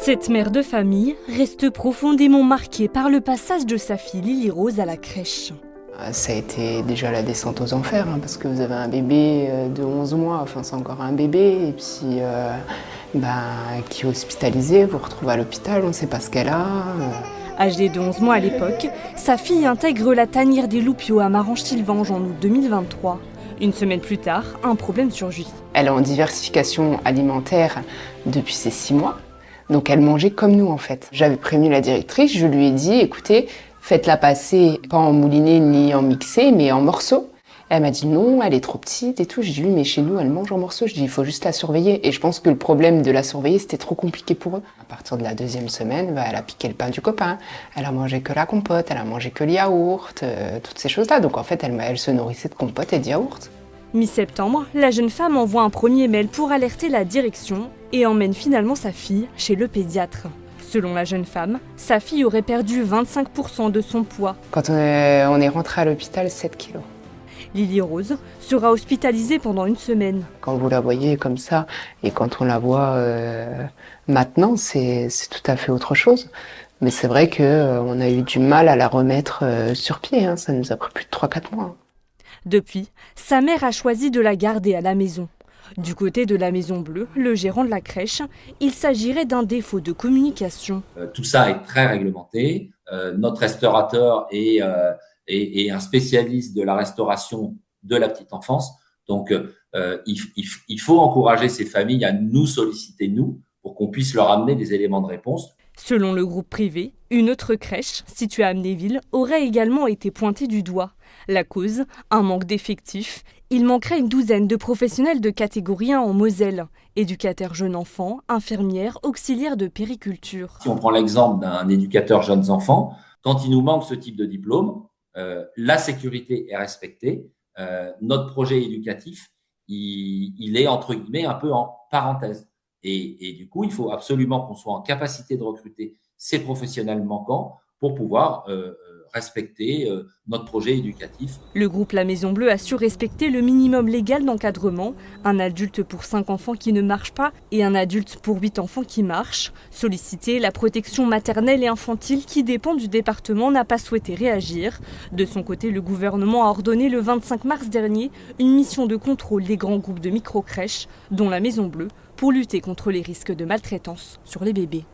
Cette mère de famille reste profondément marquée par le passage de sa fille Lily Rose à la crèche. Ça a été déjà la descente aux enfers, parce que vous avez un bébé de 11 mois, enfin c'est encore un bébé, et puis qui est hospitalisé, vous retrouvez à l'hôpital, on ne sait pas ce qu'elle a. Âgée de 11 mois à l'époque, sa fille intègre la tanière des Loupio à Marange-Sylvange en août 2023. Une semaine plus tard, un problème surgit. Elle est en diversification alimentaire depuis ses 6 mois, donc elle mangeait comme nous en fait. J'avais prévenu la directrice, je lui ai dit, écoutez, faites-la passer, pas en mouliné ni en mixé, mais en morceaux. Elle m'a dit non, elle est trop petite et tout. J'ai dit oui, mais chez nous, elle mange en morceaux. Je dis il faut juste la surveiller. Et je pense que le problème de la surveiller, c'était trop compliqué pour eux. À partir de la 2e semaine, elle a piqué le pain du copain. Elle a mangé que la compote, elle a mangé que le yaourt, toutes ces choses-là. Donc en fait, elle se nourrissait de compote et de yaourt. Mi-septembre, la jeune femme envoie un premier mail pour alerter la direction et emmène finalement sa fille chez le pédiatre. Selon la jeune femme, sa fille aurait perdu 25% de son poids. Quand on est rentré à l'hôpital, 7 kilos. Lily Rose sera hospitalisée pendant une semaine. Quand vous la voyez comme ça, et quand on la voit maintenant, c'est tout à fait autre chose. Mais c'est vrai qu'on a eu du mal à la remettre sur pied. Ça nous a pris plus de 3-4 mois. Depuis, sa mère a choisi de la garder à la maison. Du côté de la Maison Bleue, le gérant de la crèche, il s'agirait d'un défaut de communication. Tout ça est très réglementé. Notre restaurateur est un spécialiste de la restauration de la petite enfance. Donc, il faut encourager ces familles à nous solliciter, nous, pour qu'on puisse leur amener des éléments de réponse. Selon le groupe privé, une autre crèche, située à Amnéville, aurait également été pointée du doigt. La cause, un manque d'effectifs. Il manquerait une douzaine de professionnels de catégorie 1 en Moselle. Éducateurs jeunes enfants, infirmières, auxiliaires de périculture. Si on prend l'exemple d'un éducateur jeunes enfants, quand il nous manque ce type de diplôme, la sécurité est respectée. Notre projet éducatif, il est entre guillemets un peu en parenthèse. Et du coup, il faut absolument qu'on soit en capacité de recruter ces professionnels manquants pour pouvoir respecter notre projet éducatif. Le groupe La Maison Bleue a su respecter le minimum légal d'encadrement, un adulte pour 5 enfants qui ne marchent pas et un adulte pour 8 enfants qui marchent. Solliciter la protection maternelle et infantile qui dépend du département n'a pas souhaité réagir. De son côté, le gouvernement a ordonné le 25 mars dernier une mission de contrôle des grands groupes de microcrèches, dont La Maison Bleue, pour lutter contre les risques de maltraitance sur les bébés.